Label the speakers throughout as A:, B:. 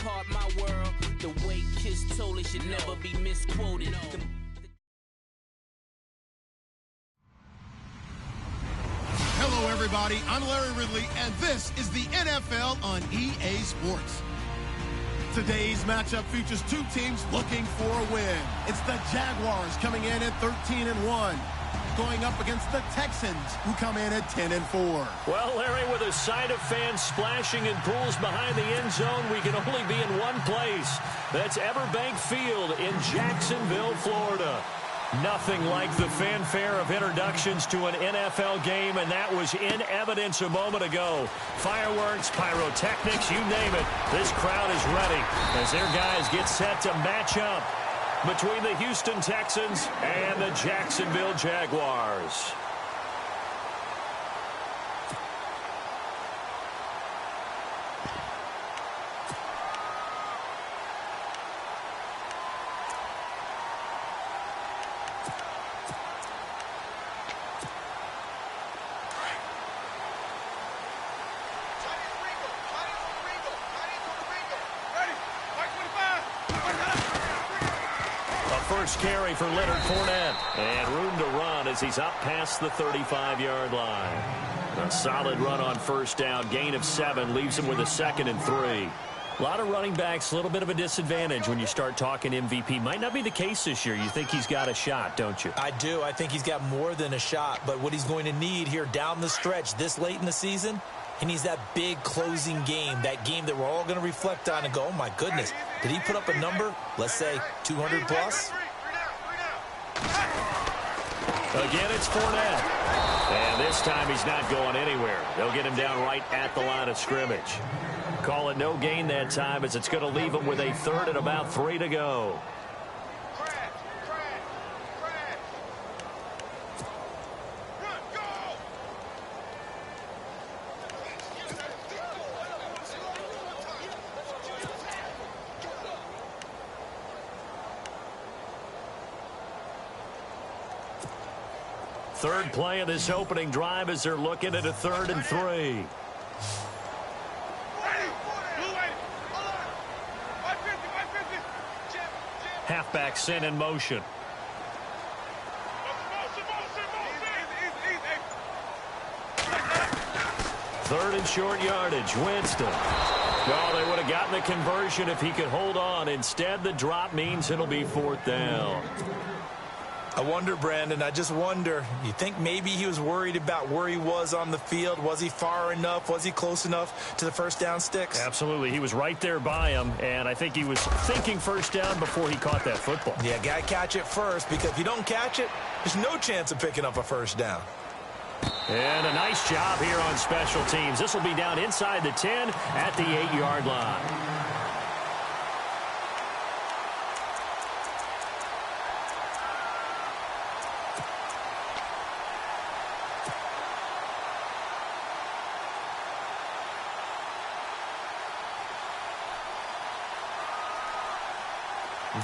A: part my world. The way Kiss told it should never be misquoted.
B: Hello, everybody. I'm Larry Ridley, and this is the NFL on EA Sports. Today's matchup features two teams looking for a win. It's the Jaguars coming in at 13-1. Going up against the Texans, who come in at 10-4.
C: Well, Larry, with a sight of fans splashing in pools behind the end zone, we can only be in one place. That's Everbank Field in Jacksonville, Florida. Nothing like the fanfare of introductions to an NFL game, and that was in evidence a moment ago. Fireworks, pyrotechnics, you name it. This crowd is ready as their guys get set to match up between the Houston Texans and the Jacksonville Jaguars. First carry for Leonard Fournette. And room to run as he's up past the 35-yard line. A solid run on first down. Gain of 7 leaves him with a 2nd and 3. A lot of running backs, a little bit of a disadvantage when you start talking MVP. Might not be the case this year. You think he's got a shot, don't you?
D: I do. I think he's got more than a shot. But what he's going to need here down the stretch this late in the season, he needs that big closing game, that game that we're all going to reflect on and go, oh, my goodness, did he put up a number, let's say 200 plus?
C: Again, it's Fournette. And this time he's not going anywhere. They'll get him down right at the line of scrimmage. Call it no gain that time as it's going to leave him with a 3rd and about 3 to go. Third play of this opening drive as they're looking at a 3rd and 3. Halfback sent in motion. Third and short yardage. Winston. Well, they would have gotten the conversion if he could hold on. Instead, the drop means it'll be 4th down.
D: I wonder, Brandon, I just wonder, you think maybe he was worried about where he was on the field? Was he far enough? Was he close enough to the first down sticks?
C: Absolutely. He was right there by him, and I think he was thinking first down before he caught that football.
D: Yeah, got to catch it first, because if you don't catch it, there's no chance of picking up a first down.
C: And a nice job here on special teams. This will be down inside the 10 at the 8-yard line.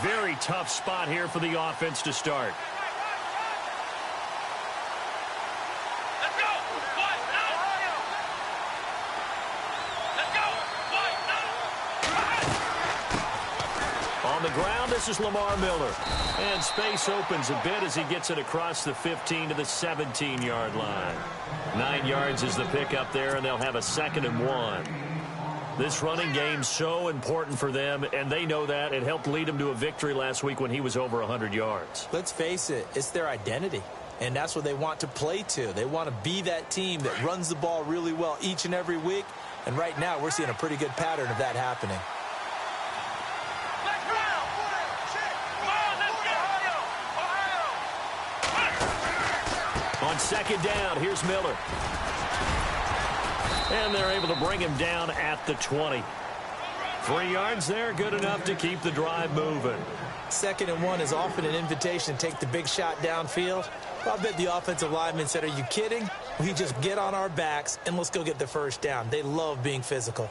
C: Very tough spot here for the offense to start.
E: Let's go! What? Now! Let's go!
C: On the ground, this is Lamar Miller. And space opens a bit as he gets it across the 15 to the 17-yard line. 9 yards is the pickup there, and they'll have a 2nd and 1. This running game's so important for them, and they know that. It helped lead them to a victory last week when he was over 100 yards.
D: Let's face it, it's their identity, and that's what they want to play to. They want to be that team that runs the ball really well each and every week, and right now we're seeing a pretty good pattern of that happening.
C: On 2nd down, here's Miller. And they're able to bring him down at the 20. 3 yards there, good enough to keep the drive moving.
D: 2nd and 1 is often an invitation to take the big shot downfield. Well, I bet the offensive lineman said, are you kidding? We just get on our backs and let's go get the first down. They love being physical.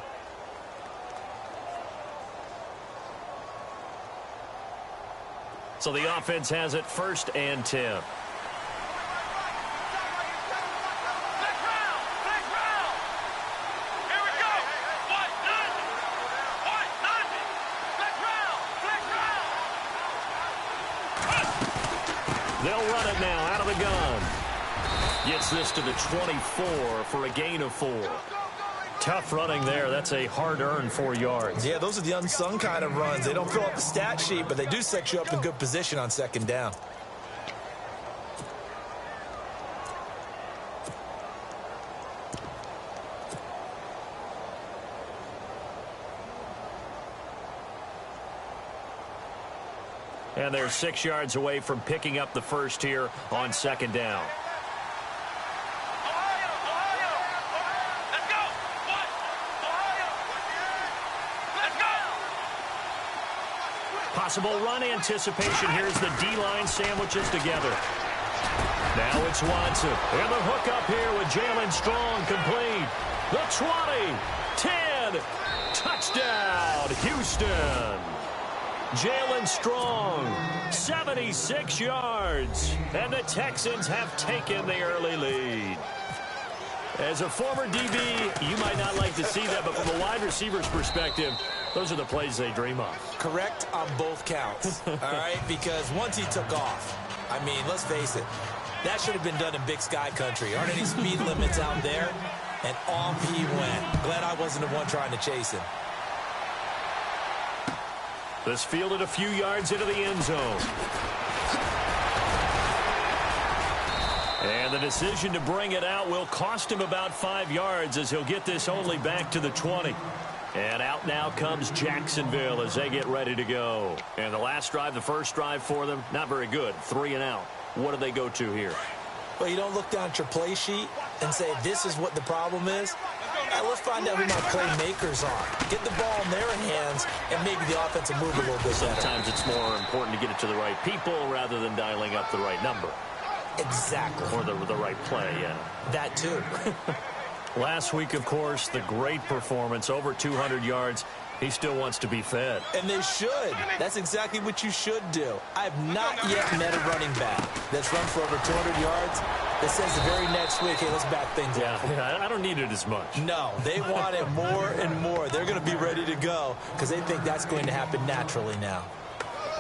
C: So the offense has it 1st and 10. They'll run it now out of the gun. Gets this to the 24 for a gain of 4. Tough running there. That's a hard-earned 4 yards.
D: Yeah, those are the unsung kind of runs. They don't fill up the stat sheet, but they do set you up in good position on second down.
C: And they're 6 yards away from picking up the first here on second down. Possible run anticipation. Here's the D-line sandwiches together. Now it's Watson. And the hook up here with Jalen Strong complete. The 20, 10, touchdown, Houston. Jalen Strong, 76 yards. And the Texans have taken the early lead. As a former DB, you might not like to see that, but from a wide receiver's perspective, those are the plays they dream of.
D: Correct on both counts, all right? Because once he took off, I mean, let's face it, that should have been done in Big Sky country. Aren't any speed limits out there? And off he went. Glad I wasn't the one trying to chase him.
C: This fielded a few yards into the end zone. And the decision to bring it out will cost him about 5 yards as he'll get this only back to the 20. And out now comes Jacksonville as they get ready to go. And the last drive, the first drive for them, not very good. 3 and out. What do they go to here?
D: Well, you don't look down at your play sheet and say, this is what the problem is. Let's find out who my playmakers are. Get the ball in their hands and maybe the offensive move a little bit better.
C: Sometimes it's more important to get it to the right people rather than dialing up the right number.
D: Exactly.
C: Or the right play, yeah.
D: That too.
C: Last week, of course, the great performance, over 200 yards. He still wants to be fed.
D: And they should. That's exactly what you should do. I have not yet met a running back that's run for over 200 yards that says the very next week, hey, let's back things up.
C: Yeah, I don't need it as much.
D: No, they want it more and more. They're going to be ready to go because they think that's going to happen naturally now.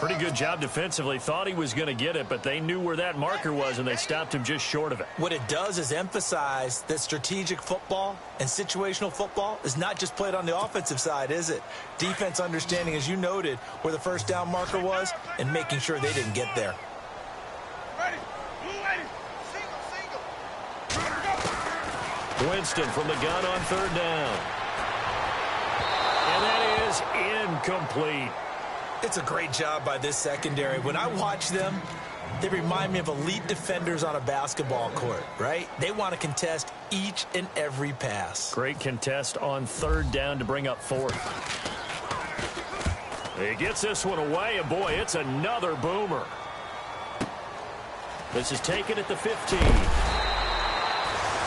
C: Pretty good job defensively. Thought he was going to get it, but they knew where that marker was, and they stopped him just short of it.
D: What it does is emphasize that strategic football and situational football is not just played on the offensive side, is it? Defense understanding, as you noted, where the first down marker was and making sure they didn't get there.
C: Winston from the gun on third down. And that is incomplete.
D: It's a great job by this secondary. When I watch them, they remind me of elite defenders on a basketball court, right? They want to contest each and every pass.
C: Great contest on third down to bring up fourth. He gets this one away, and boy, it's another boomer. This is taken at the 15.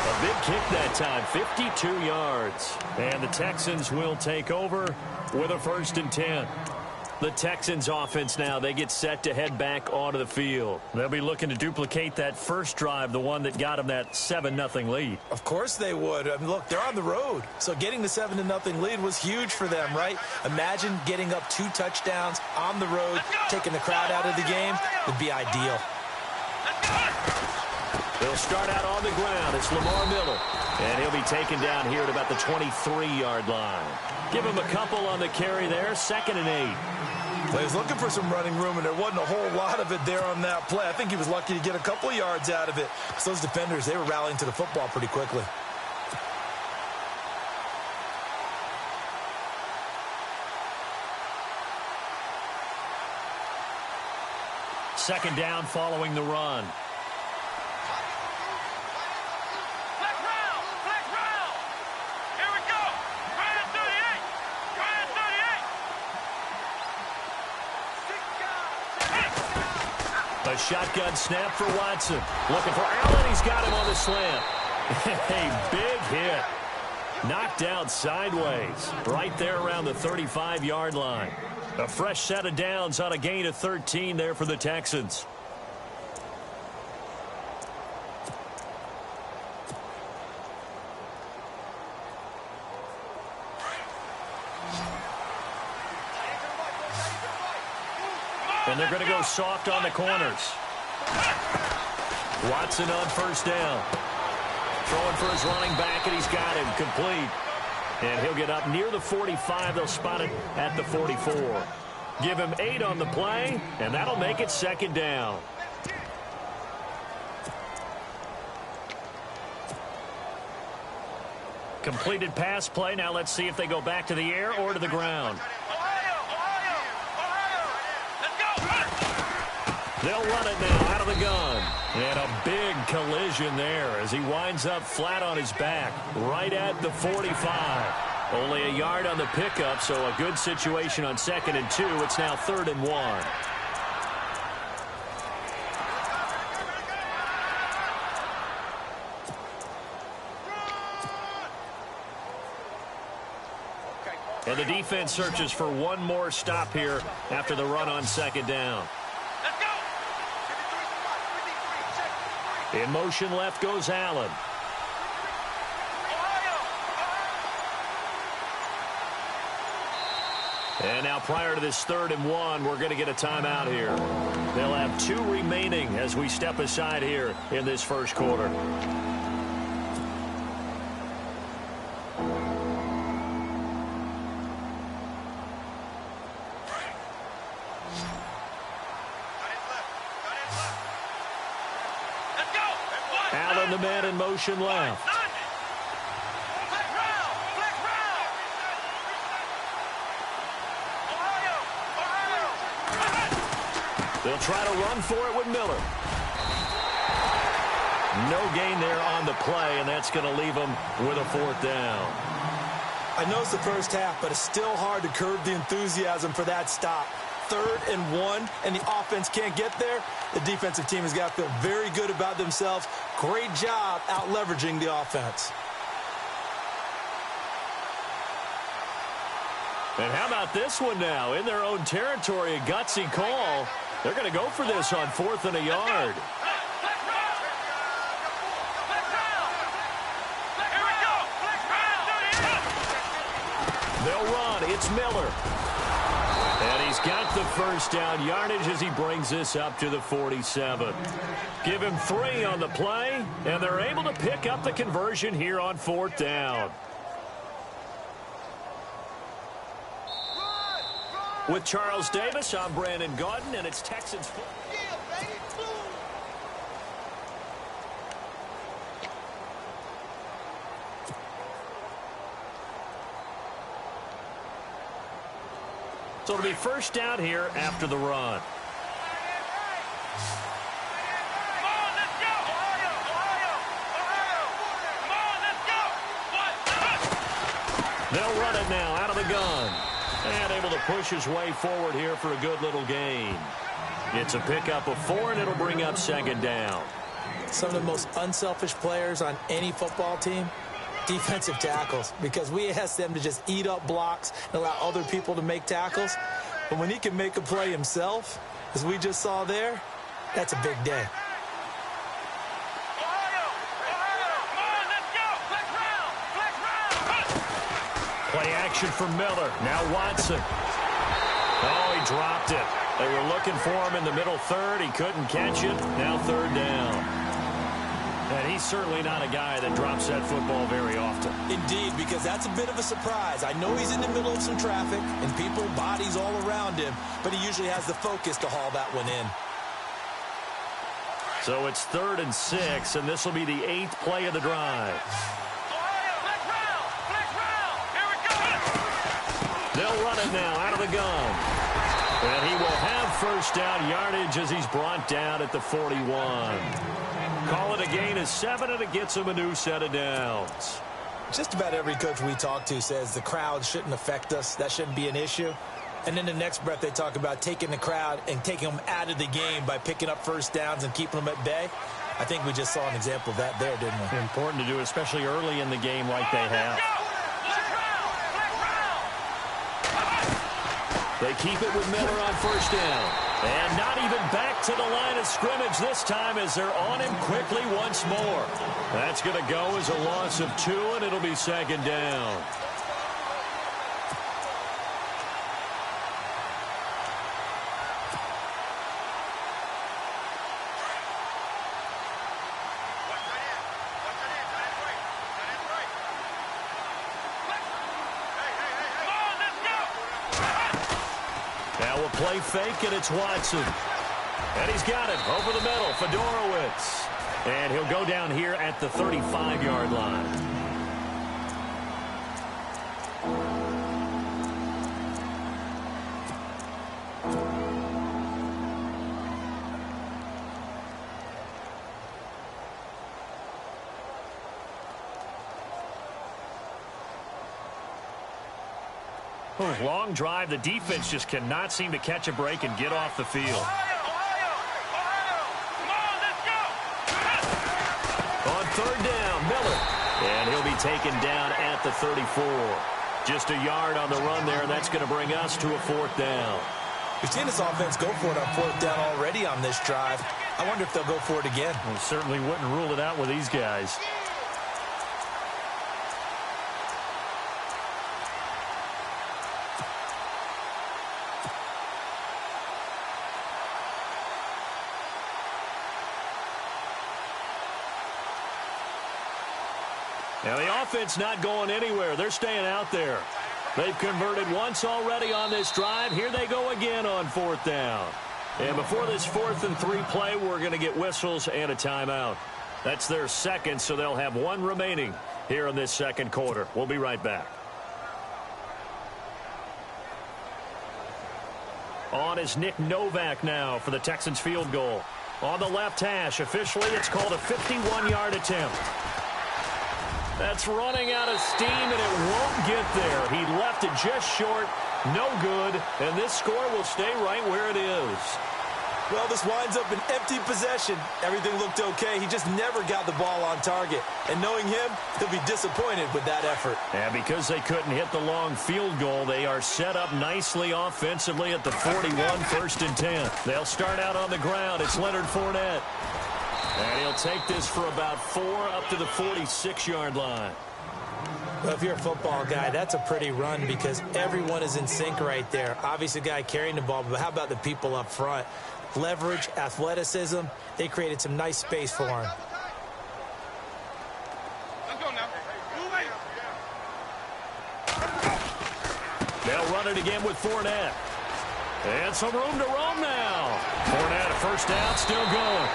C: A big kick that time, 52 yards. And the Texans will take over with a 1st and 10. The Texans offense now, they get set to head back onto the field. They'll be looking to duplicate that first drive, the one that got them that 7-0 lead.
D: Of course they would. I mean, look, they're on the road. So getting the 7-0 lead was huge for them, right? Imagine getting up 2 touchdowns on the road, taking the crowd out of the game would be ideal.
C: They'll start out on the ground. It's Lamar Miller. And he'll be taken down here at about the 23-yard line. Give him a couple on the carry there. 2nd and 8.
D: Well, he was looking for some running room, and there wasn't a whole lot of it there on that play. I think he was lucky to get a couple yards out of it. So those defenders, they were rallying to the football pretty quickly.
C: Second down following the run.
E: Here we go. Ryan 38. Ryan 38.
C: A shotgun snap for Watson. Looking for Allen. He's got him on the slant. A big hit. Knocked out sideways. Right there around the 35-yard line. A fresh set of downs on a gain of 13 there for the Texans. And they're going to go soft on the corners. Watson on first down. Throwing for his running back, and he's got him complete. And he'll get up near the 45. They'll spot it at the 44. Give him 8 on the play, and that'll make it second down. Completed pass play. Now let's see if they go back to the air or to the ground. They'll run it now out of the gun. And a big collision there as he winds up flat on his back right at the 45. Only a yard on the pickup, so a good situation on 2nd and 2. It's now 3rd and 1. And the defense searches for one more stop here after the run on 2nd down. In motion left goes Allen. And now prior to this 3rd and 1, we're going to get a timeout here. They'll have 2 remaining as we step aside here in this first quarter. Allen, the man in motion left. They'll try to run for it with Miller. No gain there on the play, and that's going to leave them with a 4th down.
D: I know it's the first half, but it's still hard to curb the enthusiasm for that stop. 3rd and 1, and the offense can't get there. The defensive team has got to feel very good about themselves. Great job out leveraging the offense.
C: And how about this one now? In their own territory, a gutsy call. They're going to go for this on 4th and a yard. They'll run. It's Miller. And he's got the first down yardage as he brings this up to the 47. Give him 3 on the play, and they're able to pick up the conversion here on 4th down. With Charles Davis, I'm Brandon Gaudin, and it's Texans football. So it'll be first down here after the run. They'll run it now out of the gun. And able to push his way forward here for a good little gain. It's a pickup of 4, and it'll bring up 2nd down.
D: Some of the most unselfish players on any football team, defensive tackles, because we ask them to just eat up blocks and allow other people to make tackles. But when he can make a play himself, as we just saw there, that's a big day.
C: Play action for Miller. Now Watson. Oh, he dropped it. They were looking for him in the middle 3rd. He couldn't catch it. Now 3rd down. And he's certainly not a guy that drops that football very often.
D: Indeed, because that's a bit of a surprise. I know he's in the middle of some traffic and people, bodies all around him, but he usually has the focus to haul that one in.
C: So it's 3rd and 6, and this will be the 8th play of the drive. They'll run it now out of the gun. And he will have first down yardage as he's brought down at the 41. Call it a gain of 7, and it gets him a new set of downs.
D: Just about every coach we talk to says the crowd shouldn't affect us. That shouldn't be an issue. And in the next breath, they talk about taking the crowd and taking them out of the game by picking up first downs and keeping them at bay. I think we just saw an example of that there, didn't we?
C: Important to do, especially early in the game like they have. They keep it with Miller on first down. And not even back to the line of scrimmage this time as they're on him quickly once more. That's going to go as a loss of 2, and it'll be 2nd down. Now we'll play fake, and it's Watson. And he's got it over the middle, Fedorowicz. And he'll go down here at the 35-yard line. Long drive. The defense just cannot seem to catch a break and get off the field.
E: Ohio! Come on, let's go!
C: On third down, Miller. And he'll be taken down at the 34. Just a yard on the run there, and that's going to bring us to a fourth down.
D: We've seen this offense go for it on fourth down already on this drive. I wonder if they'll go for it again.
C: We certainly wouldn't rule it out with these guys. Now, the offense not going anywhere. They're staying out there. They've converted once already on this drive. Here they go again on fourth down. And before this 4th and 3 play, we're going to get whistles and a timeout. That's their second, so they'll have one remaining here in this second quarter. We'll be right back. On is Nick Novak now for the Texans field goal. On the left hash, officially it's called a 51-yard attempt. That's running out of steam, and it won't get there. He left it just short, no good, and this score will stay right where it is.
D: Well, this winds up an empty possession. Everything looked okay. He just never got the ball on target. And knowing him, he'll be disappointed with that effort.
C: And because they couldn't hit the long field goal, they are set up nicely offensively at the 41, 1st and 10. They'll start out on the ground. It's Leonard Fournette. And he'll take this for about 4 up to the 46-yard line.
D: Well, if you're a football guy, that's a pretty run because everyone is in sync right there. Obviously, the guy carrying the ball, but how about the people up front? Leverage, athleticism, they created some nice space for him.
E: Let's go now. Move it.
C: They'll run it again with Fournette. And some room to roam now. Fournette, a first down, still going.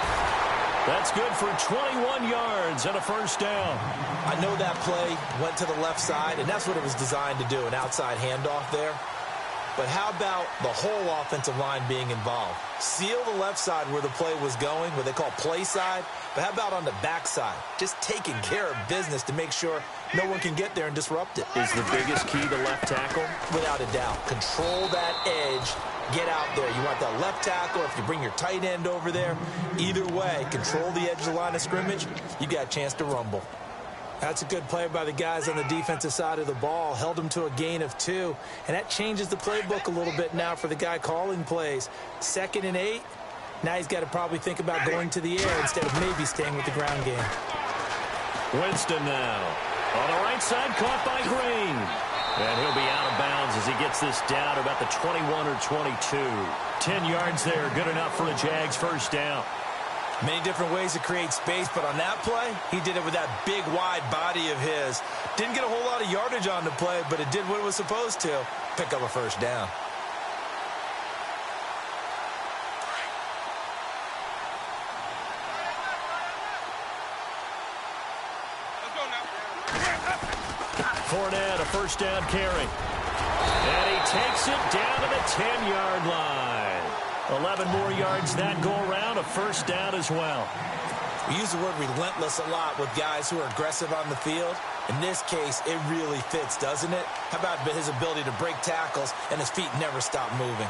C: That's good for 21 yards and a first down.
D: I know that play went to the left side, and that's what it was designed to do, an outside handoff there. But how about the whole offensive line being involved? Seal the left side where the play was going, what they call play side. But how about on the back side? Just taking care of business to make sure no one can get there and disrupt it.
C: Is the biggest key to left tackle?
D: Without a doubt. Control that edge. Get out there. You want that left tackle, if you bring your tight end over there. Either way, control the edge of the line of scrimmage. You got a chance to rumble. That's a good play by the guys on the defensive side of the ball. Held them to a gain of 2. And that changes the playbook a little bit now for the guy calling plays. 2nd and 8. Now he's got to probably think about going to the air instead of maybe staying with the ground game.
C: Winston now. On the right side, caught by Green. And he'll be out of bounds as he gets this down to about the 21 or 22. 10 yards there, good enough for a Jags first down.
D: Many different ways to create space, but on that play, he did it with that big, wide body of his. Didn't get a whole lot of yardage on the play, but it did what it was supposed to. Pick up a first down.
E: Let's go now.
C: Fournette, a first down carry. And he takes it down to the 10-yard line. 11 more yards that go around, a first down as well.
D: We use the word relentless a lot with guys who are aggressive on the field. In this case, it really fits, doesn't it? How about his ability to break tackles and his feet never stop moving?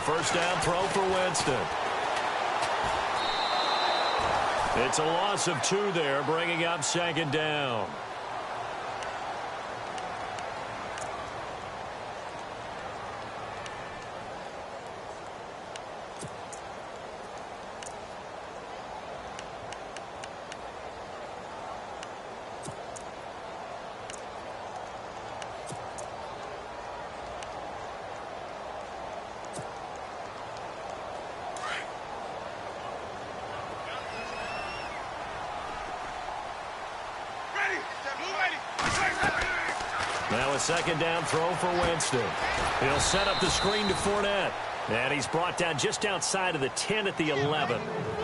C: First down throw for Winston. It's a loss of 2 there, bringing up 2nd down. So a second down throw for Winston. He'll set up the screen to Fournette. And he's brought down just outside of the 10 at the 11.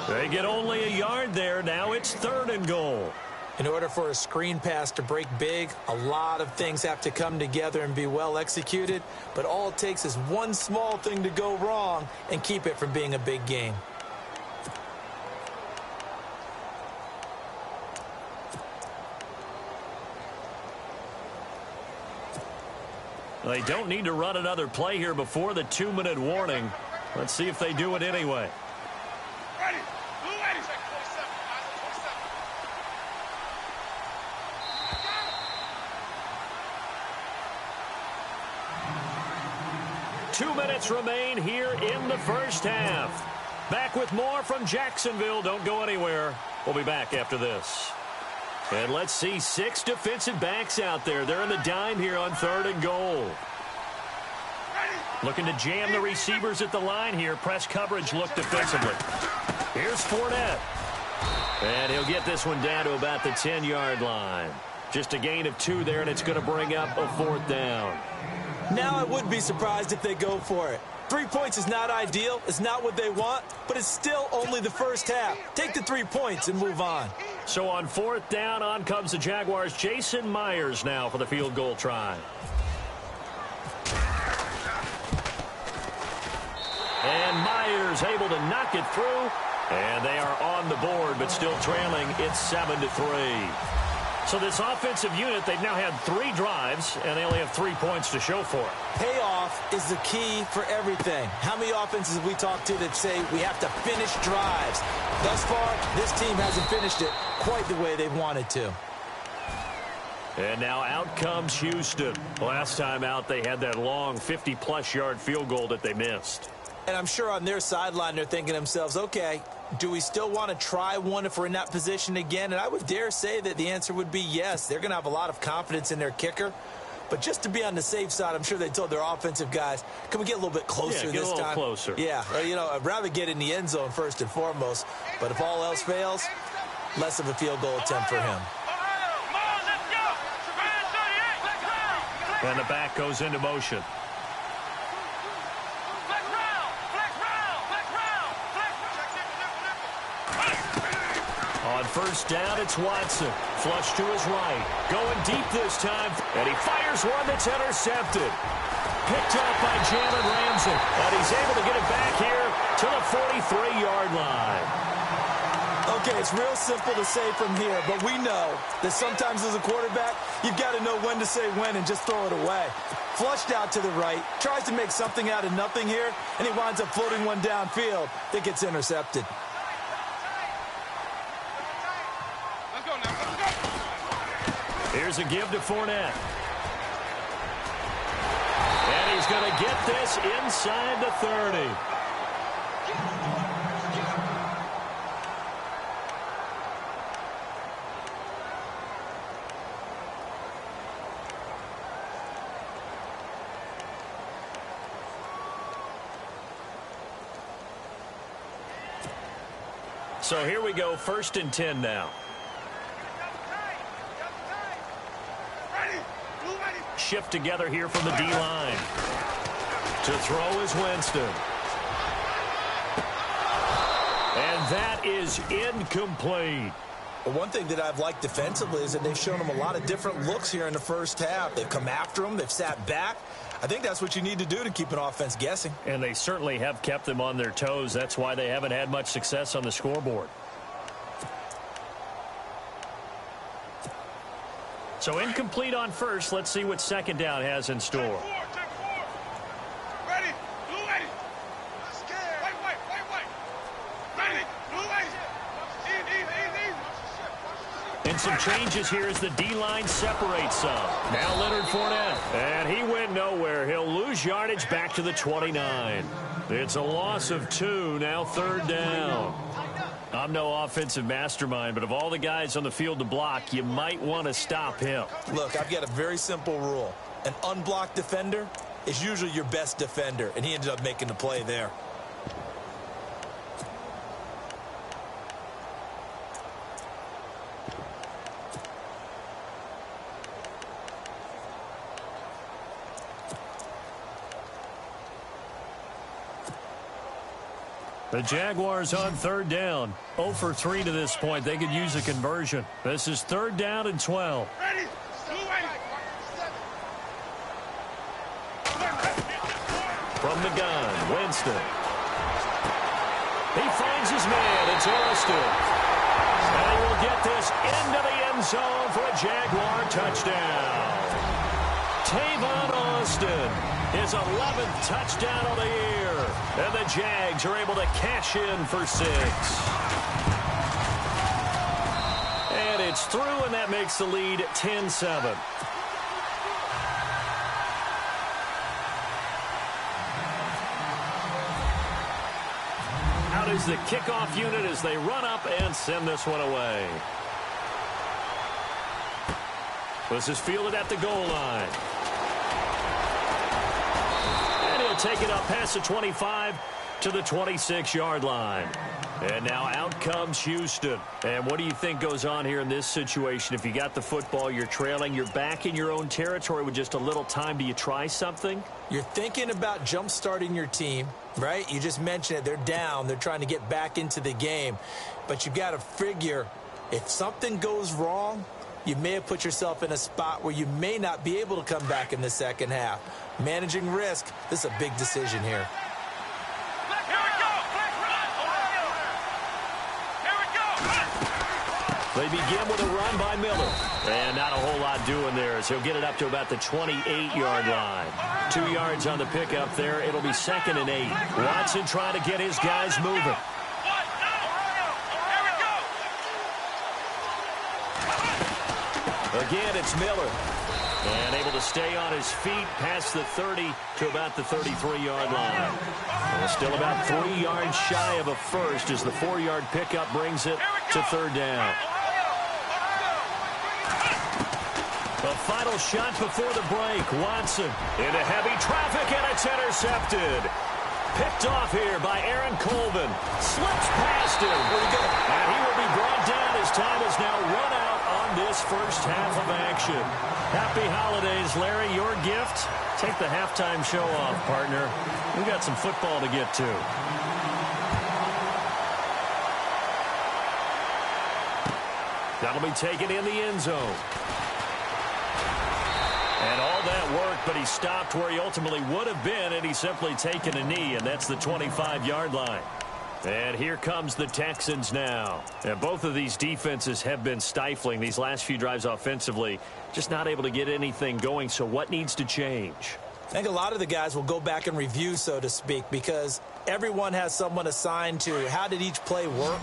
C: They get only a yard there. Now it's 3rd and goal.
D: In order for a screen pass to break big, a lot of things have to come together and be well executed. But all it takes is one small thing to go wrong and keep it from being a big game.
C: They don't need to run another play here before the 2-minute warning. Let's see if they do it anyway.
E: Ready. Blue ready.
C: 2 minutes remain here in the first half. Back with more from Jacksonville. Don't go anywhere. We'll be back after this. And let's see 6 defensive backs out there. They're in the dime here on 3rd and goal. Looking to jam the receivers at the line here. Press coverage look defensively. Here's Fournette. And he'll get this one down to about the 10-yard line. Just a gain of 2 there, and it's going to bring up a 4th down.
D: Now I wouldn't be surprised if they go for it. 3 points is not ideal. It's not what they want, but it's still only the first half. Take the 3 points and move on.
C: So on 4th down, on comes the Jaguars' Jason Myers now for the field goal try. And Myers able to knock it through. And they are on the board, but still trailing. It's 7-3. So this offensive unit, they've now had 3 drives, and they only have 3 points to show for it.
D: Payoff is the key for everything. How many offenses have we talked to that say we have to finish drives? Thus far, this team hasn't finished it quite the way they've wanted to.
C: And now out comes Houston. Last time out, they had that long 50-plus yard field goal that they missed.
D: And I'm sure on their sideline, they're thinking to themselves, okay, do we still want to try one if we're in that position again? And I would dare say that the answer would be yes. They're going to have a lot of confidence in their kicker. But just to be on the safe side, I'm sure they told their offensive guys, can we get a little bit closer this time?
C: Yeah, get a little closer.
D: Yeah, you know, I'd rather get in the end zone first and foremost. But if all else fails, less of a field goal attempt for him.
C: And the back goes into motion. On 1st down, it's Watson. Flush to his right. Going deep this time. And he fires one that's intercepted. Picked up by Jalen Ramsey. And he's able to get it back here to the 43-yard line.
D: Okay, it's real simple to say from here, but we know that sometimes as a quarterback, you've got to know when to say when and just throw it away. Flushed out to the right, tries to make something out of nothing here, and he winds up floating one downfield that gets intercepted.
C: Here's a give to Fournette. And he's going to get this inside the 30. So here we go, 1st and 10 now. Shift together here from the D-line. To throw is Winston. And that is incomplete.
D: Well, one thing that I've liked defensively is that they've shown them a lot of different looks here in the first half. They've come after them. They've sat back. I think that's what you need to do to keep an offense guessing.
C: And they certainly have kept them on their toes. That's why they haven't had much success on the scoreboard. So incomplete on 1st. Let's see what 2nd down has in store.
E: Ready. Blue ready. Wait. Ready. Blue ready. Easy.
C: And some changes here as the D-line separates some. Now Leonard Fournette. And he went nowhere. He'll lose yardage back to the 29. It's a loss of 2. Now 3rd down. I'm no offensive mastermind, but of all the guys on the field to block, you might want to stop him.
D: Look, I've got a very simple rule. An unblocked defender is usually your best defender, and he ended up making the play there.
C: The Jaguars on third down. 0 for 3 to this point. They could use a conversion. This is third down and 12.
E: Ready?
C: From the gun, Winston. He finds his man. It's Austin. And he will get this into the end zone for a Jaguar touchdown. Tavon Austin, his 11th touchdown of the year. And the Jags are able to cash in for 6. And it's through, and that makes the lead 10-7. Out is the kickoff unit as they run up and send this one away. This is fielded at the goal line. And he'll take it up past the 25 to the 26-yard line. And now out comes Houston. And what do you think goes on here in this situation? If you got the football, you're trailing, you're back in your own territory with just a little time. Do you try something?
D: You're thinking about jump-starting your team, right? You just mentioned it. They're down. They're trying to get back into the game. But you got to figure if something goes wrong, you may have put yourself in a spot where you may not be able to come back in the second half. Managing risk, this is a big decision here.
C: They begin with a run by Miller. And not a whole lot doing there as he'll get it up to about the 28-yard line. 2 yards on the pickup there. It'll be 2nd and 8. Watson trying to get his guys moving. Again, it's Miller. And able to stay on his feet past the 30 to about the 33-yard line. And still about 3 yards shy of a first as the 4-yard pickup brings it to third down. The final shot before the break. Watson into heavy traffic, and it's intercepted. Picked off here by Aaron Colvin. Slips past him. And he will be brought down as time is now run out on this first half of action. Happy holidays, Larry. Your gift? Take the halftime show off, partner. We got some football to get to. That'll be taken in the end zone. And all that work, but he stopped where he ultimately would have been, and he's simply taken a knee, and that's the 25-yard line. And here comes the Texans now. And both of these defenses have been stifling these last few drives offensively, just not able to get anything going. So what needs to change?
D: I think a lot of the guys will go back and review, so to speak, because everyone has someone assigned to how did each play work.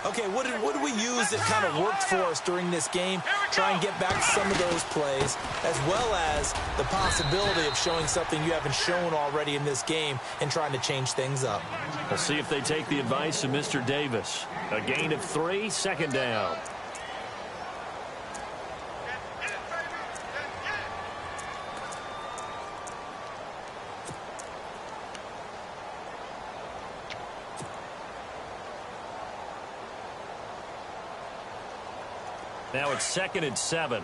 D: Okay, what did we use that kind of worked for us during this game? Try and get back to some of those plays, as well as the possibility of showing something you haven't shown already in this game and trying to change things up.
C: We'll see if they take the advice of Mr. Davis. A gain of 3, 2nd down. Now it's 2nd and 7.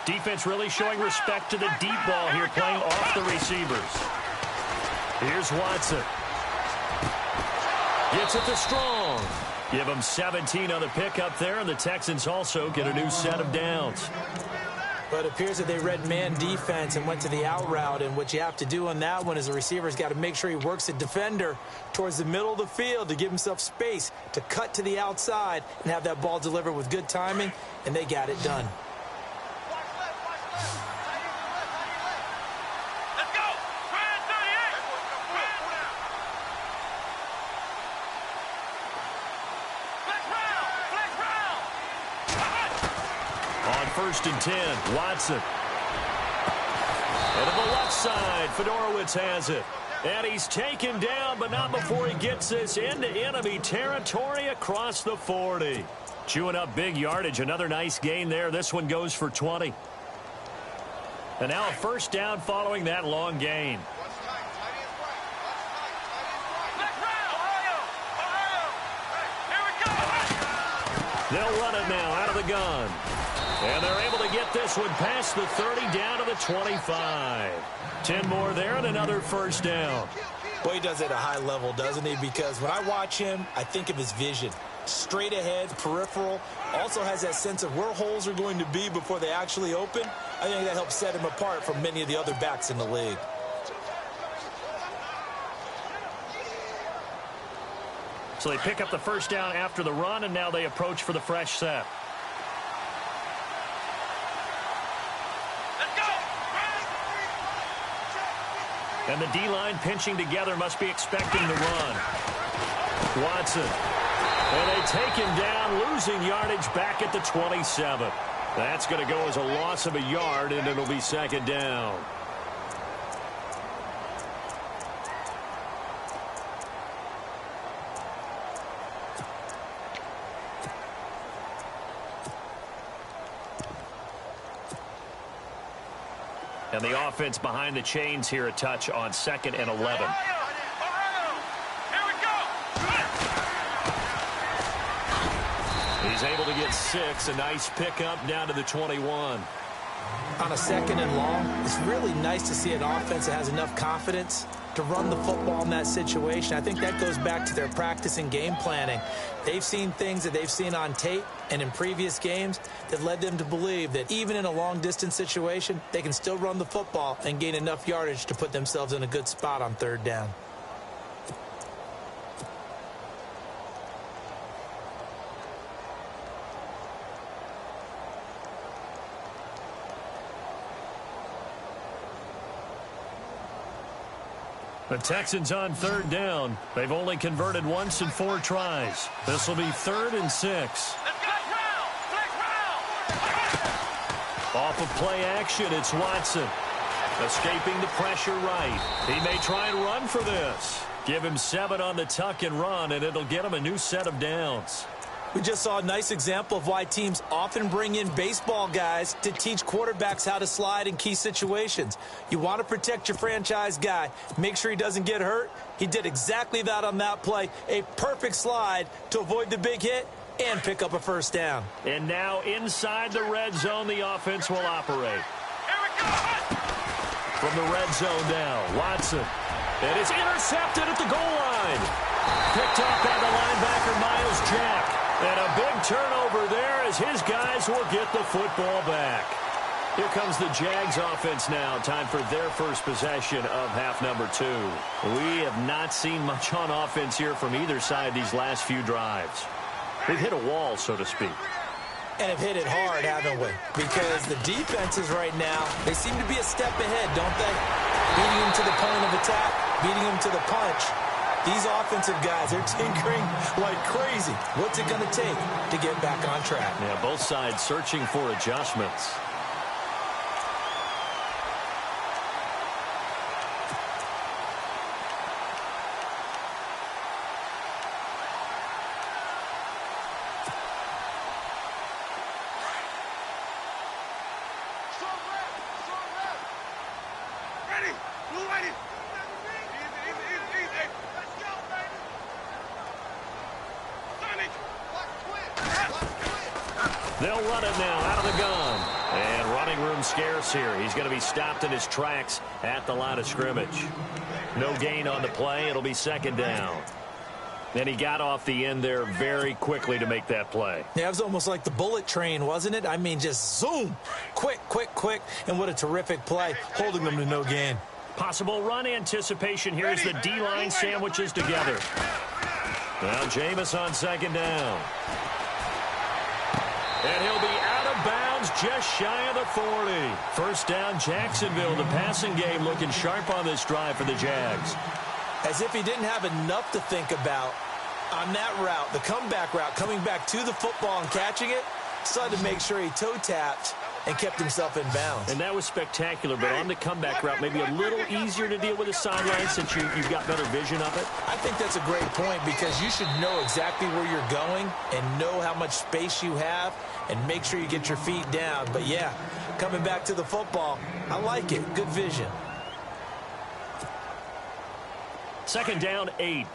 C: Defense really showing respect to the deep ball here, playing off the receivers. Here's Watson. Gets it to Strong. Give him 17 on the pickup there, and the Texans also get a new set of downs.
D: But it appears that they read man defense and went to the out route, and what you have to do on that one is the receiver's got to make sure he works the defender towards the middle of the field to give himself space to cut to the outside and have that ball delivered with good timing, and they got it done.
C: On 1st and 10, Watson. And to the left side, Fedorowicz has it. And he's taken down, but not before he gets this into enemy territory across the 40. Chewing up big yardage. Another nice gain there. This one goes for 20. And now a first down following that long gain. They'll run it now out of the gun. And they're able to get this one past the 30 down to the 25. 10 more there and another first down.
D: Well, he does it at a high level, doesn't he? Because when I watch him, I think of his vision. Straight ahead, peripheral, also has that sense of where holes are going to be before they actually open. I think that helps set him apart from many of the other backs in the league.
C: So they pick up the first down after the run, and now they approach for the fresh set.
E: Let's go.
C: And the D-line pinching together must be expecting the run. Watson. And they take him down, losing yardage back at the 27. That's going to go as a loss of a yard, and it'll be second down. And the offense behind the chains here a touch on 2nd and 11. He's able to get 6. A nice pickup down to the 21.
D: On a 2nd and long, it's really nice to see an offense that has enough confidence to run the football in that situation. I think that goes back to their practice and game planning. They've seen things that they've seen on tape and in previous games that led them to believe that even in a long-distance situation, they can still run the football and gain enough yardage to put themselves in a good spot on 3rd down.
C: The Texans on 3rd down. They've only converted once in 4 tries. This will be 3rd and 6. Off of play action, it's Watson. Escaping the pressure right. He may try and run for this. Give him 7 on the tuck and run, and it'll get him a new set of downs.
D: We just saw a nice example of why teams often bring in baseball guys to teach quarterbacks how to slide in key situations. You want to protect your franchise guy. Make sure he doesn't get hurt. He did exactly that on that play. A perfect slide to avoid the big hit and pick up a first down.
C: And now inside the red zone, the offense will operate. From the red zone now, Watson. And it's intercepted at the goal line. Picked up by the linebacker, Miles Jack. And a big turnover there as his guys will get the football back. Here comes the Jags offense now. Time for their first possession of half number 2. We have not seen much on offense here from either side these last few drives. They've hit a wall, so to speak.
D: And have hit it hard, haven't we? Because the defenses right now, they seem to be a step ahead, don't they? Beating them to the point of attack, beating them to the punch. These offensive guys are tinkering like crazy. What's it going to take to get back on track?
C: Yeah, both sides searching for adjustments. They'll run it now out of the gun. And running room scarce here. He's going to be stopped in his tracks at the line of scrimmage. No gain on the play. It'll be second down. And he got off the end there very quickly to make that play.
D: Yeah, it was almost like the bullet train, wasn't it? I mean, just zoom. Quick, quick, quick. And what a terrific play, holding them to no gain.
C: Possible run anticipation here as the D-line sandwiches together. Now Jameis on second down. And he'll be out of bounds just shy of the 40. First down, Jacksonville. The passing game looking sharp on this drive for the Jags.
D: As if he didn't have enough to think about on that route, the comeback route, coming back to the football and catching it, decided to make sure he toe-tapped and kept himself in bounds.
C: And that was spectacular, but on the comeback route, maybe a little easier to deal with the sideline since you've got better vision of it.
D: I think that's a great point because you should know exactly where you're going and know how much space you have and make sure you get your feet down. But, yeah, coming back to the football, I like it. Good vision.
C: Second down, 8.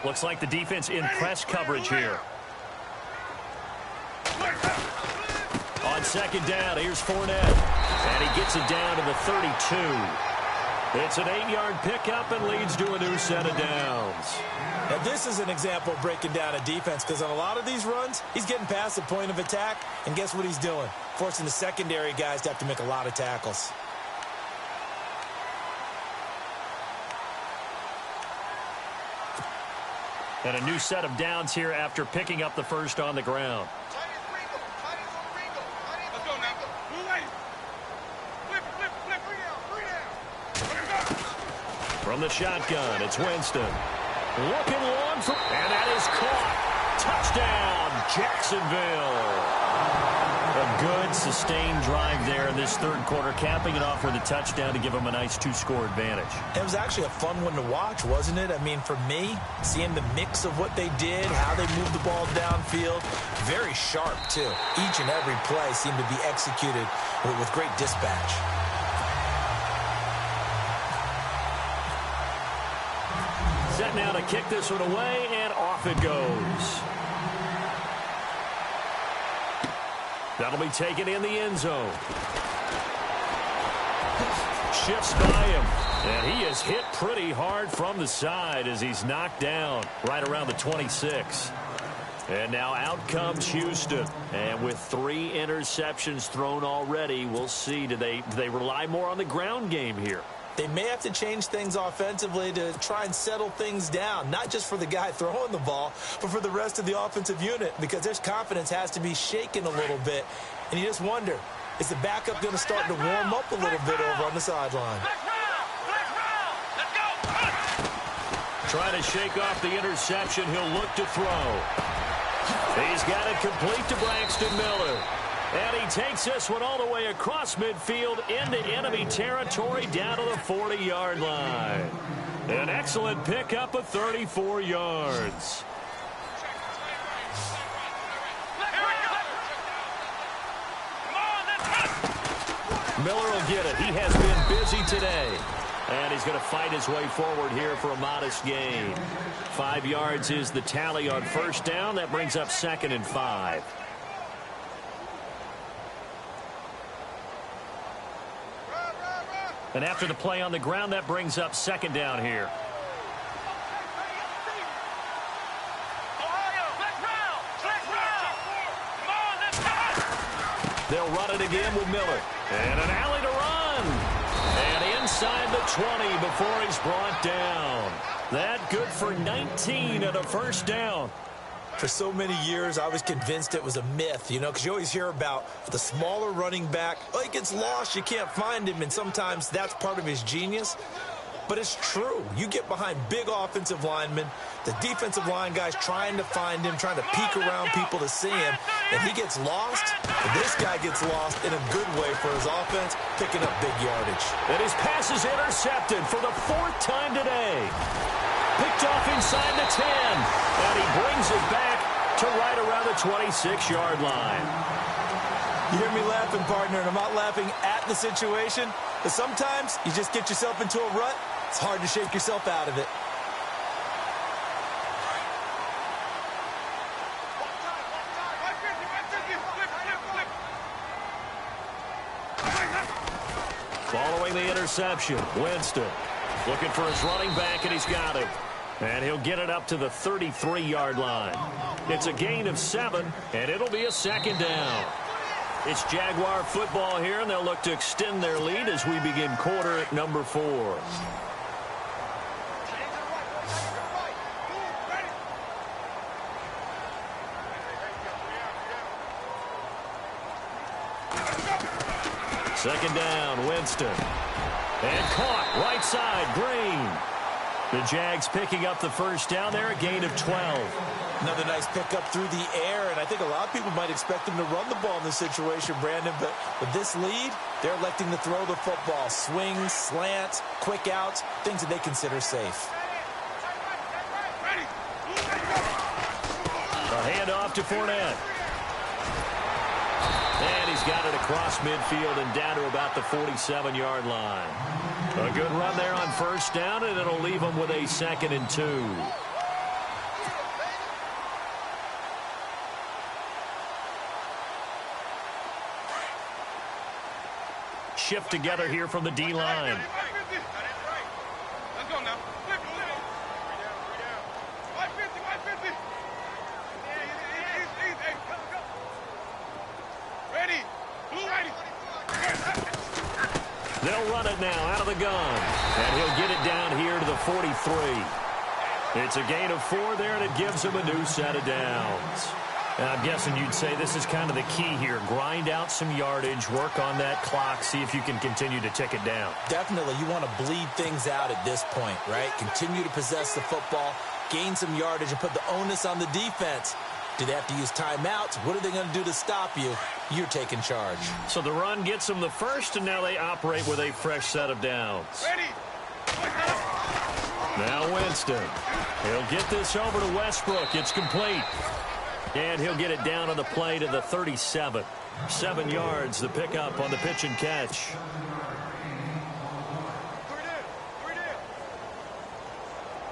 C: Looks like the defense in press coverage here. On second down, here's Fournette. And he gets it down to the 32. It's an 8-yard pickup and leads to a new set of downs.
D: Now, this is an example of breaking down a defense because on a lot of these runs, he's getting past the point of attack, and guess what he's doing? Forcing the secondary guys to have to make a lot of tackles.
C: And a new set of downs here after picking up the first on the ground.
E: Let's go now. Blue lady. Flip, flip, flip. 3 down.
C: From the shotgun, it's Winston. Looking long for, and that is caught. Touchdown, Jacksonville. A good, sustained drive there in this third quarter, capping it off with a touchdown to give them a nice 2-score advantage.
D: It was actually a fun one to watch, wasn't it? I mean, for me, seeing the mix of what they did, how they moved the ball downfield, very sharp, too. Each and every play seemed to be executed with great dispatch.
C: Set now to kick this one away, and off it goes. That'll be taken in the end zone. Shifts by him, and he is hit pretty hard from the side as he's knocked down right around the 26. And now out comes Houston. And with 3 interceptions thrown already, we'll see. Do they rely more on the ground game here?
D: They may have to change things offensively to try and settle things down, not just for the guy throwing the ball, but for the rest of the offensive unit, because their confidence has to be shaken a little bit. And you just wonder, is the backup going to start to warm up a little bit over on the sideline?
C: Trying to shake off the interception. He'll look to throw. He's got it complete to Braxton Miller. And he takes this one all the way across midfield into enemy territory down to the 40-yard line. An excellent pickup of 34 yards. Miller will get it. He has been busy today. And he's going to fight his way forward here for a modest gain. 5 yards is the tally on first down. That brings up 2nd and 5. And after the play on the ground, that brings up 2nd down here. They'll run it again with Miller. And an alley to run. And inside the 20 before he's brought down. That good for 19 and a first down.
D: For so many years, I was convinced it was a myth, you know, because you always hear about the smaller running back. Oh, he gets lost, you can't find him, and sometimes that's part of his genius. But it's true. You get behind big offensive linemen, the defensive line guys trying to find him, trying to peek around people to see him, and he gets lost. And this guy gets lost in a good way for his offense, picking up big yardage.
C: And his pass is intercepted for the 4th time today. Picked off inside the 10, and he brings it back to right around the 26-yard line.
D: You hear me laughing, partner, and I'm not laughing at the situation, but sometimes you just get yourself into a rut. It's hard to shake yourself out of it.
C: Following the interception, Winston looking for his running back, and he's got him. And he'll get it up to the 33-yard line. It's a gain of 7, and it'll be a 2nd down. It's Jaguar football here, and they'll look to extend their lead as we begin quarter number 4. Second down, Winston. And caught, right side, Green. The Jags picking up the first down there, a gain of 12.
D: Another nice pickup through the air, and I think a lot of people might expect them to run the ball in this situation, Brandon, but with this lead, they're electing to throw the football. Swings, slants, quick outs, things that they consider safe.
C: A handoff to Fournette. And he's got it across midfield and down to about the 47-yard line. A good run there on first down, and it'll leave him with a 2nd and 2. Shift together here from the D-line. They'll run it now out of the gun. And he'll get it down here to the 43. It's a gain of 4 there, and it gives him a new set of downs. And I'm guessing you'd say this is kind of the key here. Grind out some yardage, work on that clock, see if you can continue to tick it down.
D: Definitely. You want to bleed things out at this point, right? Continue to possess the football, gain some yardage, and put the onus on the defense. Do they have to use timeouts? What are they going to do to stop you? You're taking charge.
C: So the run gets them the first, and now they operate with a fresh set of downs.
E: Ready.
C: Now Winston. He'll get this over to Westbrook. It's complete. And he'll get it down on the play to the 37. 7 yards, the pickup on the pitch and catch.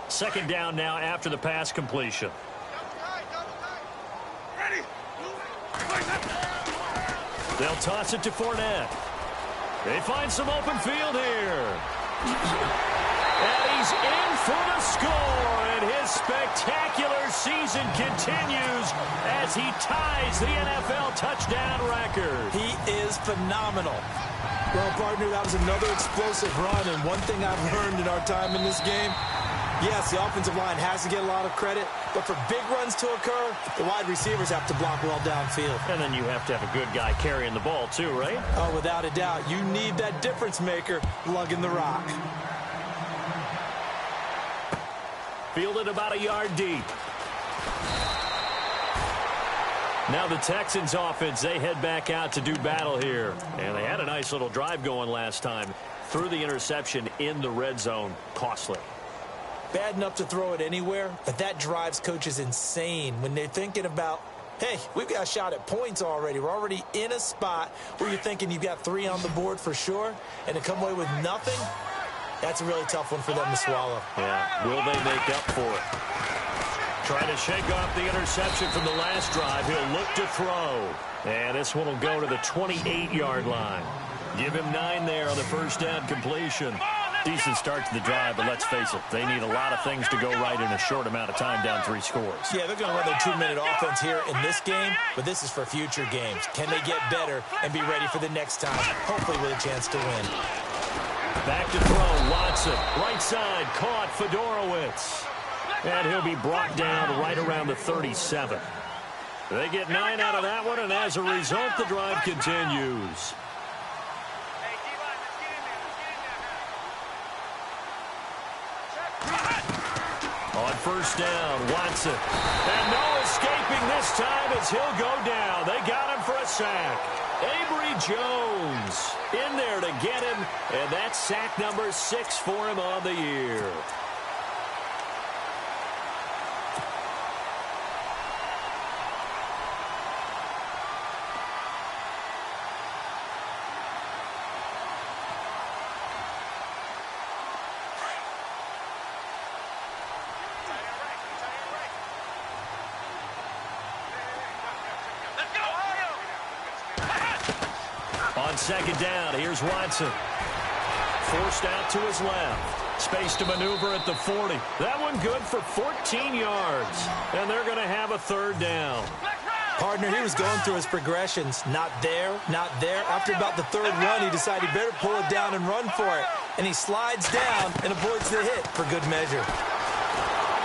C: Second down now after the pass completion.
E: Ready.
C: They'll toss it to Fournette. They find some open field here. And he's in for the score, and his spectacular season continues as he ties the NFL touchdown record.
D: He is phenomenal. Well, partner, that was another explosive run, and one thing I've learned in our time in this game, yes, the offensive line has to get a lot of credit, but for big runs to occur, the wide receivers have to block well downfield.
C: And then you have to have a good guy carrying the ball too, right?
D: Oh, without a doubt. You need that difference maker lugging the rock.
C: Fielded about a yard deep. Now the Texans offense, they head back out to do battle here. And they had a nice little drive going last time. Threw the interception in the red zone. Costly.
D: Bad enough to throw it anywhere, but that drives coaches insane when they're thinking about, hey, we've got a shot at points already. We're already in a spot where you're thinking you've got 3 on the board for sure, and to come away with nothing, that's a really tough one for them to swallow.
C: Yeah, will they make up for it? Trying to shake off the interception from the last drive. He'll look to throw. And this one will go to the 28-yard line. Give him 9 there on the first down completion. Decent start to the drive, but let's face it, they need a lot of things to go right in a short amount of time, down 3 scores.
D: Yeah, they're going to run their 2-minute offense here in this game, but this is for future games. Can they get better and be ready for the next time, hopefully with a chance to win?
C: Back to throw, Watson. Right side, caught Fedorowicz. And he'll be brought down right around the 37. They get 9 out of that one, and as a result, the drive continues. On first down, Watson. And no escaping this time as he'll go down. They got him for a sack. Avery Jones in there to get him, and that's sack number 6 for him on the year. On second down, here's Watson. Forced out to his left. Space to maneuver at the 40. That one good for 14 yards. And they're going to have a third down.
D: Partner, he was going through his progressions. Not there, not there. After about the third run, he decided he better pull it down and run for it. And he slides down and avoids the hit for good measure.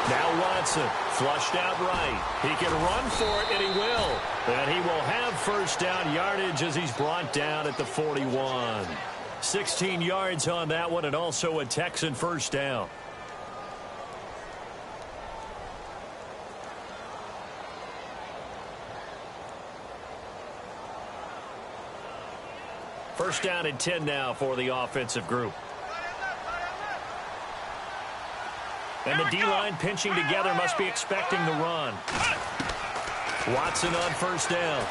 C: Now Watson, flushed out right. He can run for it, and he will. And he will have first down yardage as he's brought down at the 41. 16 yards on that one, and also a Texan first down. First down and 10 now for the offensive group. And the D-line pinching together, must be expecting the run. Watson on first down.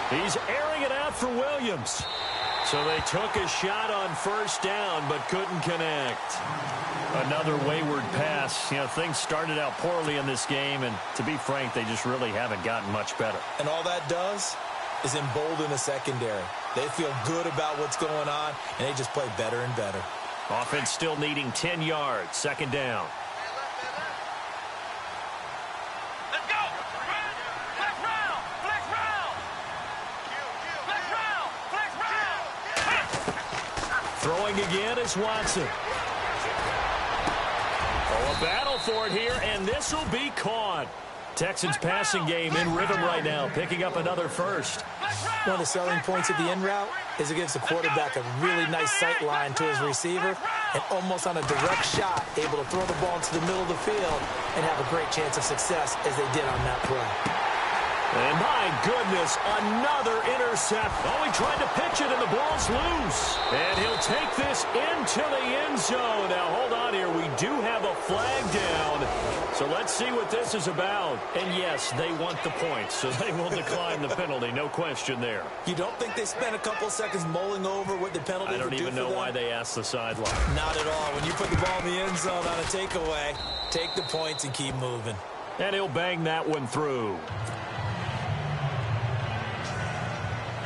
C: He's airing it out for Williams. So they took a shot on first down, but couldn't connect. Another wayward pass. You know, things started out poorly in this game, and to be frank, they just really haven't gotten much better.
D: And all that does is embolden the secondary. They feel good about what's going on, and they just play better and better.
C: Offense still needing 10 yards. Second down.
E: Let's go. Flex round. Flex round. Flex round. Flex round.
C: Throwing again is Watson. Oh, a battle for it here, and this will be caught. Texans passing game in rhythm right now, picking up another first.
D: One of the selling points of the in route is it gives the quarterback a really nice sight line to his receiver and almost on a direct shot able to throw the ball into the middle of the field and have a great chance of success as they did on that play.
C: And my goodness, another intercept. Oh, he tried to pitch it, and the ball's loose. And he'll take this into the end zone. Now, hold on here. We do have a flag down. So let's see what this is about. And, yes, they want the points, so they will decline the penalty. No question there.
D: You don't think they spent a couple seconds mulling over what the penalty would do for them?
C: I don't even know why they asked the sideline.
D: Not at all. When you put the ball in the end zone on a takeaway, take the points and keep moving.
C: And he'll bang that one through.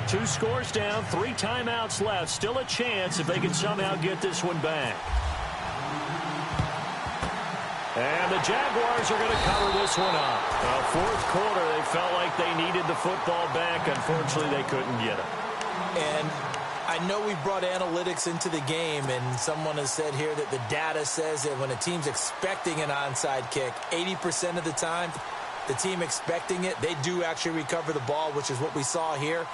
C: 2 scores down, 3 timeouts left. Still a chance if they can somehow get this one back. And the Jaguars are going to cover this one up. Fourth quarter, they felt like they needed the football back. Unfortunately, they couldn't get it.
D: And I know we brought analytics into the game, and someone has said here that the data says that when a team's expecting an onside kick, 80% of the time, the team expecting it, they do actually recover the ball, which is what we saw here.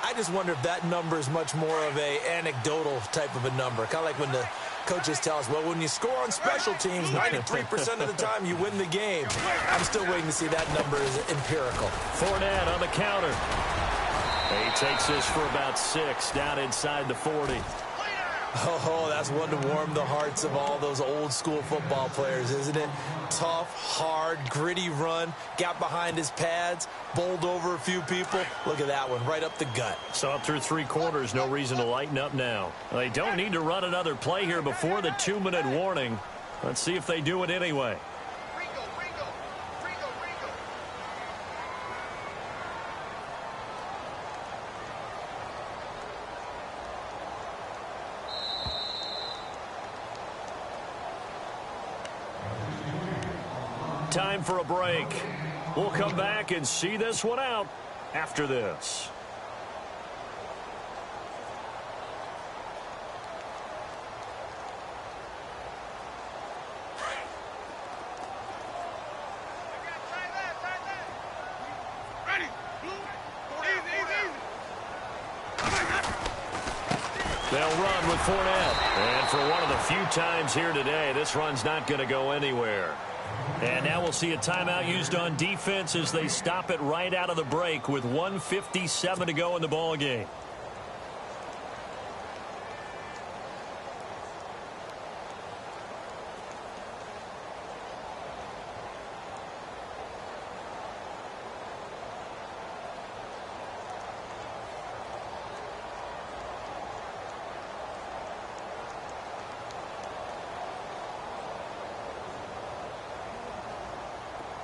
D: I just wonder if that number is much more of a anecdotal type of a number. Kind of like when the coaches tell us, well, when you score on special teams, 93% of the time you win the game. I'm still waiting to see that number is empirical.
C: Fournette on the counter. He takes this for about 6 down inside the 40.
D: Oh, that's one to warm the hearts of all those old school football players, isn't it? Tough, hard, gritty run, got behind his pads, bowled over a few people. Look at that one, right up the gut.
C: So up through 3 quarters, no reason to lighten up now. They don't need to run another play here before the 2-minute warning. Let's see if they do it anyway. Time for a break. We'll come back and see this one out after this. They'll run with Fournette. And for one of the few times here today, this run's not going to go anywhere. And now we'll see a timeout used on defense as they stop it right out of the break with 1:57 to go in the ball game.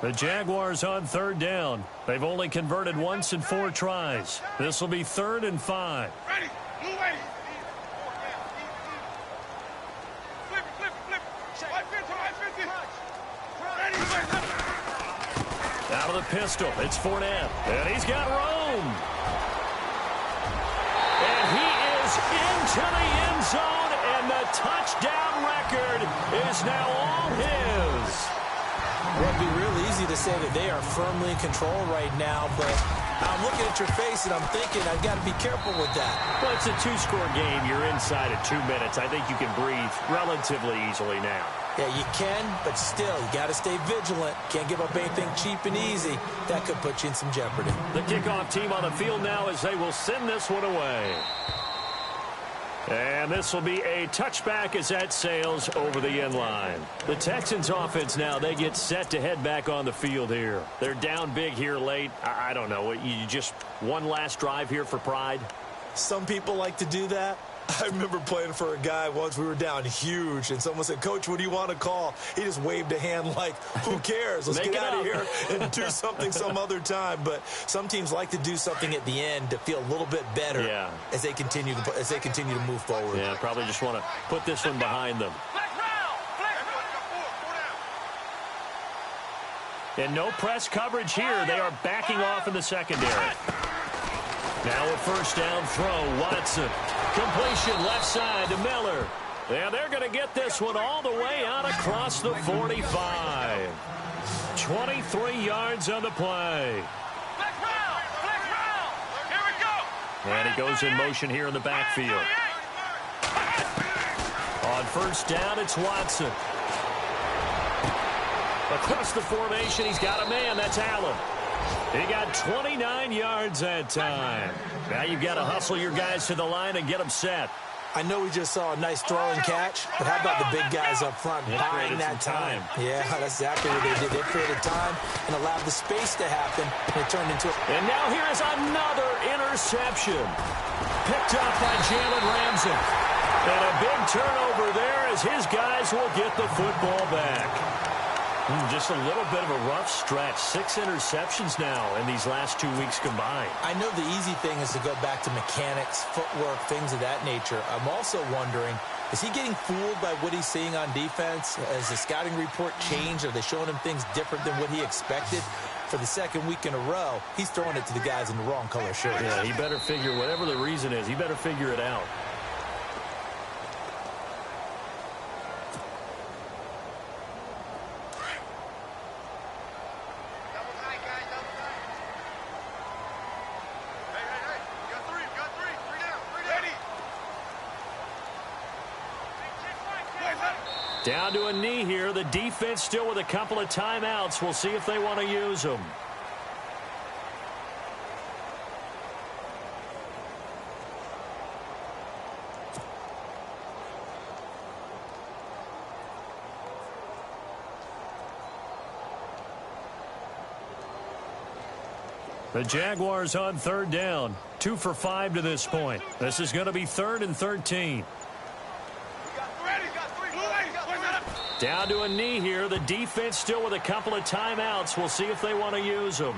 C: The Jaguars on 3rd down. They've only converted once in 4 tries. This will be 3rd and 5.
E: Ready. Blue ready. Flip it, flip it, flip it. Right 50. Ready.
C: Out of the pistol, it's Fournette. And he's got room. And he is into the end zone, and the touchdown record is now all his.
D: Well, it'd be real easy to say that they are firmly in control right now, but I'm looking at your face and I'm thinking I've got to be careful with that.
C: Well, it's a 2-score game. You're inside at 2 minutes. I think you can breathe relatively easily now.
D: Yeah, you can, but still, you got to stay vigilant. Can't give up anything cheap and easy. That could put you in some jeopardy.
C: The kickoff team on the field now as they will send this one away. And this will be a touchback as that sails over the end line. The Texans offense now, they get set to head back on the field here. They're down big here late. I don't know. You just one last drive here for pride?
D: Some people like to do that. I remember playing for a guy once. We were down huge, and someone said, "Coach, what do you want to call?" He just waved a hand like, who cares? Let's get out of here and do something some other time. But some teams like to do something at the end to feel a little bit better as they continue to move forward.
C: Yeah, probably just want to put this one behind them. And no press coverage here. They are backing off in the secondary. Now a first down throw. Watson. Completion left side to Miller. And they're going to get this one all the way out across the 45. 23 yards on the play.
E: Here we go.
C: And he goes in motion here in the backfield. On first down, it's Watson. Across the formation, he's got a man. That's Allen. He got 29 yards that time. Now you've got to hustle your guys to the line and get them set.
D: I know we just saw a nice throw and catch, but how about the big guys up front buying that time? Yeah, that's exactly what they did. They created time and allowed the space to happen, and it turned into
C: And now here is another interception. Picked up by Jalen Ramsey. And a big turnover there as his guys will get the football back. Just a little bit of a rough stretch. 6 interceptions now in these last 2 weeks combined.
D: I know the easy thing is to go back to mechanics, footwork, things of that nature. I'm also wondering, is he getting fooled by what he's seeing on defense? Has the scouting report changed? Are they showing him things different than what he expected? For the second week in a row, he's throwing it to the guys in the wrong color shirts.
C: Yeah, he better figure, whatever the reason is, he better figure it out. Down to a knee here. The defense still with a couple of timeouts. We'll see if they want to use them. The Jaguars on third down. 2 for 5 to this point. This is going to be 3rd and 13. Down to a knee here. The defense still with a couple of timeouts. We'll see if they want to use them.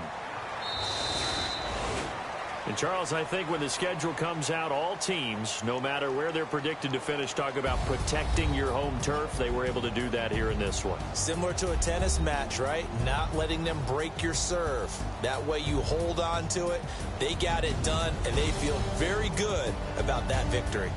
C: And, Charles, I think when the schedule comes out, all teams, no matter where they're predicted to finish, talk about protecting your home turf. They were able to do that here in this one.
D: Similar to a tennis match, right? Not letting them break your serve. That way you hold on to it. They got it done, and they feel very good about that victory.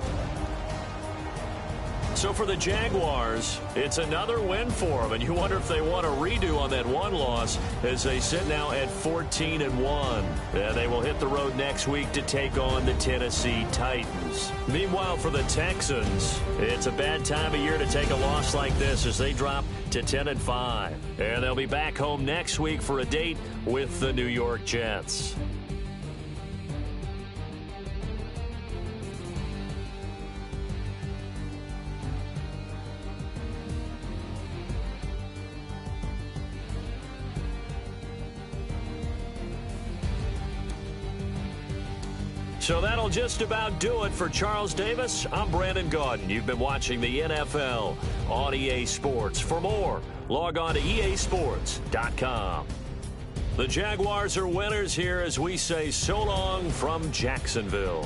C: So for the Jaguars, it's another win for them, and you wonder if they want a redo on that one loss as they sit now at 14-1. They will hit the road next week to take on the Tennessee Titans. Meanwhile, for the Texans, it's a bad time of year to take a loss like this as they drop to 10-5. And they'll be back home next week for a date with the New York Jets. So that'll just about do it for Charles Davis. I'm Brandon Gaudin. You've been watching the NFL on EA Sports. For more, log on to easports.com. The Jaguars are winners here as we say so long from Jacksonville.